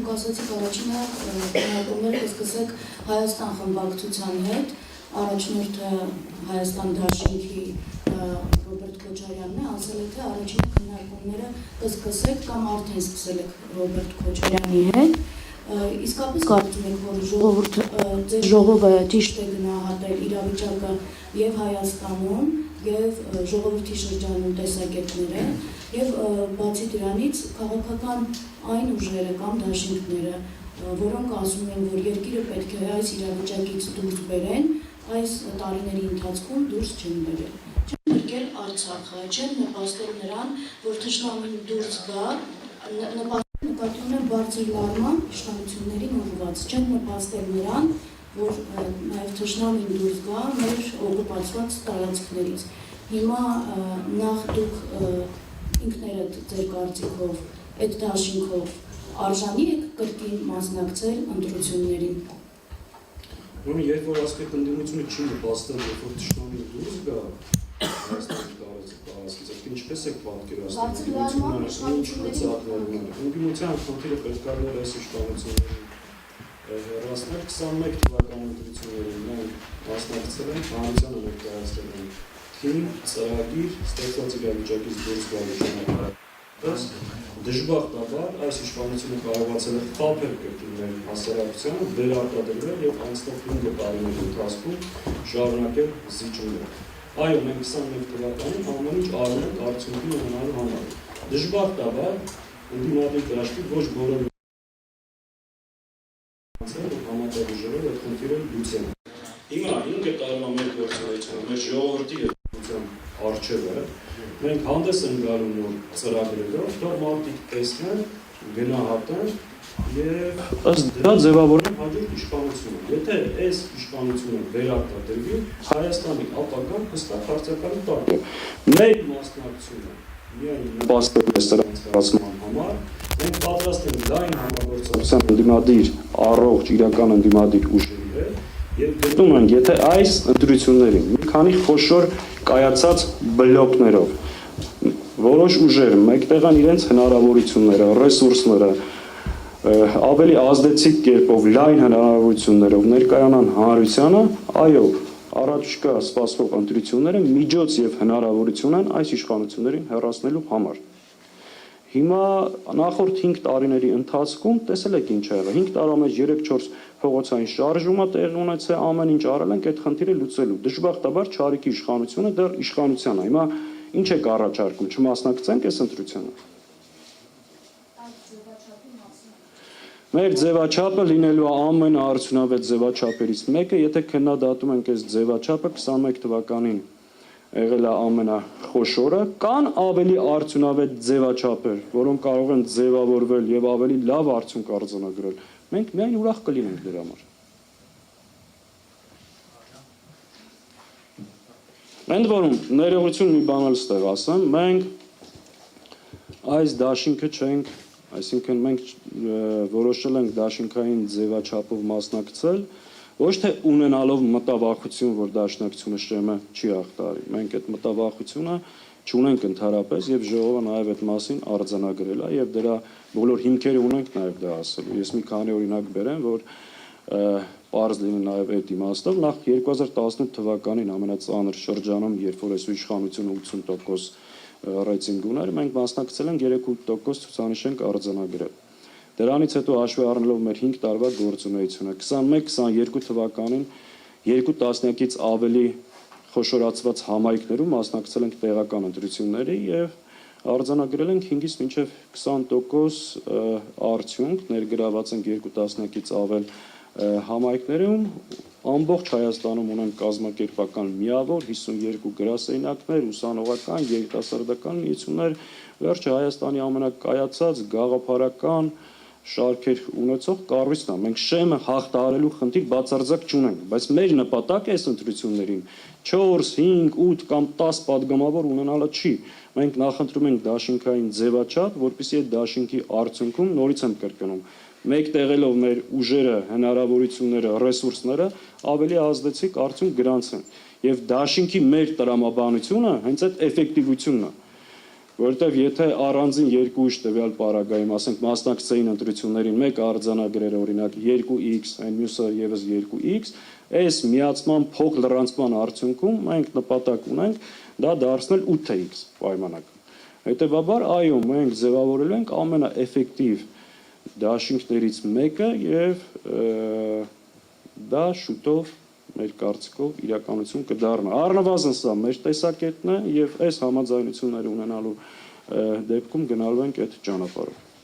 դուք ասացիք առաջինը քննարկումներ կսկսեք Հայաստան խմբակցության հետ, առաջնորդը Հայաստան դաշինքի Ռոբերտ Քոչարյանն է, ասել է, թե առաջինը քննարկումները կսկսեք կամ արդեն սկսել եք Ռոբերտ Քոչարյանի հետ, իսկապես կարծում եք, որ ձեր ժողովը ճիշտ է գնահատել իրավիճակը եւ Հայաստանում, եւ ժողովրդի շրջանում տեսակետները, եւ բացի դրանից քաղաքական այն ուժերը կամ դաշինքները, որոնք ասում են, որ երկիրը պետք է այս իրավիճակից դուրս բերեն, այս տարիների ընթացքում դուրս չեն բերել։ Չեն փրկել Արցախը, չեն նպաստել նրան, որ թշնամին դուրս գա, նկատի ունեմ բարձր լարման իշխանություններին ուղղված, չեն նպաստել նրան, որ նաև թշնամին դուրս գա մեր օկուպացված տարածքներից։ Հիմա նախ դուք ինքներդ ձեր կարծիքով, այդ դաշինքով արժանի եք կրկին մասնակցել ընտրություններին։ Երբ որ ասկետ ընդդիմությունը չի նպաստել, երբ որ թշնամին դուրս գա Հայաստանի տարածքից, այդ ինչպես եք պատկերացնում ընդդիմության խնդիրը պետք է ներ այս իշխանություններին հեռացնել 21 թվականի ընտրություններին մենք մասնակցել ենք հանրությանը ներկայացրել ենք թիմ ծրագիր ստեղծված իրավիճակից դուրս գալու ճանապարհ դժբախտաբար այս իշխանությունը կարողացել է խաբել կրկին մեր հասարակությանը, վերարտադրվել եւ անցնող 5 տարիների ընթացքում շարունակել զիջումները։ Այո, մենք 21 թվականին ամեն ինչ արել ենք արդյունքի ունենալու համար։ Դժբախտաբար ընդդիմադիր դաշտի ոչ բոլոր համատեղ այդ խնդիրը լուծեն։ Հիմա 5 տարվա մեր գործունեությունը, մեր ժողովրդի արժևը, մենք հանդես են գալու նոր ծրագրերով, թող մարդիկ տեսնեն, գնահատեն եւ ըստ դրա ձևավորեն հաջորդ իշխանությունը։ Եթե այս իշխանությունը վերարտադրվի, Հայաստանի ապագան հստակ հարցականի տակ է։ Մեր մասնակցությունը միայն նպաստել է սրանց կառուցման համար, մենք պատրաստ ենք լայն համագործակցության ընդդիմադիր, առողջ իրական ընդդիմադիր ուժերի հետ եւ գտնում ենք, եթե այս ընտրություններին մի քանի խոշոր կայացած բլոկներով որոշ ուժեր մեկտեղ են իրենց հնարավորությունները, ռեսուրսները ավելի ազդեցիկ կերպով, լայն հնարավորություններով ներկայանան հանրությանը, այո, առաջկա սպասվող ընտրությունները միջոց եւ հնարավորություն են այս իշխանություններին հեռացնելու համար։ Հիմա նախորդ 5 տարիների ընթացքում տեսել եք ինչ ա եղել, 5 տարվա մեջ 3-4 փողոցային շարժում ա տեղի ունեցել, ամեն ինչ արել ենք այդ խնդիրը լուծելու։ Դժբախտաբար Չարիքի իշխանությունը դեռ իշխանության է։ Հիմա ինչ եք առաջարկում, չմասնակցենք այս ընտրությանը։ Մեր ձևաչափը լինելու է ամենաարդյունավետ ձևաչափերից մեկը, եթե քննադատում ենք այս ձևաչափը 21 թվականին եղել է ամենախոշորը, կան ավելի արդյունավետ ձևաչափեր, որոնք կարող են ձևավորվել եւ ավելի լավ արդյունք արձանագրել։ Մենք միայն ուրախ կլինենք դրա համար։ Ընդ որում, ներողություն մի բան էլ ստեղ ասեմ, մենք այս դաշինքը չենք, այսինքն մենք որոշել ենք դաշինքային ձևաչափով մասնակցել, ոչ թե ունենալով մտավախություն, որ դաշնակցությունը ՇՄ չի հաղթահարի։ Մենք այդ մտավախությունը չունենք ընդհանրապես եւ ժողովը նաեւ այդ մասին արձանագրել է եւ դրա բոլոր հիմքերը ունենք նաեւ դա ասելու։ Ես մի քանի օրինակ բերեմ, որ պարզ լինի նաեւ այդ իմաստով, նախ 2018 թվականին ամենածանր շրջանում, երբ որ այս իշխանությունը 80% ռեյտինգ ուներ, մենք մասնակցել ենք 3% ցուցանիշ ենք արձանագրել։ Դրանից հետո հաշվի առնելով մեր 5 տարվա գործունեությունը, 21-22 թվականին 2 տասնյակից ավելի խոշորացված համայնքներում մասնակցել ենք տեղական ընտրությունների եւ արձանագրել ենք 5-ից մինչեւ 20% արդյունք, ներգրաված ենք 2 տասնյակից ավել համայնքներում, ամբողջ Հայաստանում ունենք կազմակերպական միավոր 52 գրասենյակներ, ուսանողական, երիտասարդական միություններ, վերջը Հայաստանի ամենակայացած գաղափարական շարքեր ունեցող կառույցն է։ Մենք ՇՄ հաղթահարելու խնդիր բացարձակ չունենք, բայց մեր նպատակը այս ընտրություններին 4, 5, 8 կամ 10 падգամավոր ունենալը չի։ Մենք նախընտրում ենք դաշինքային ձևաչափ, որպեսզի այդ դաշինքի արդյունքում նորից եմ կրկնում, մեկտեղելով մեր ուժերը, հնարավորությունները, ռեսուրսները ավելի ազդեցիկ արդյունք գրանցեն։ Եվ դաշինքի մեր տրամաբանությունը հենց այդ էֆեկտիվությունն է։ Որովհետև եթե առանձին երկու ուրիշ տվյալ պարագայում, ասենք մասնակցային ընտրություններին մեկը արձանագրեր օրինակ 2x, այն մյուսը եւս 2x, այս միացման փոք լրանցման արդյունքում մենք նպատակ ունենք դա դարձնել 8x պայմանական։ Հետևաբար, այո, մենք ձևավորել ենք ամենաէֆեկտիվ դաշինքներից մեկը եւ դա շուտով մեր կարծիքով իրականություն կդառնա։ Առնվազն սա մեր տեսակետն է եւ այս համաձայնությունները ունենալու դեպքում գնալու ենք այդ ճանապարհով։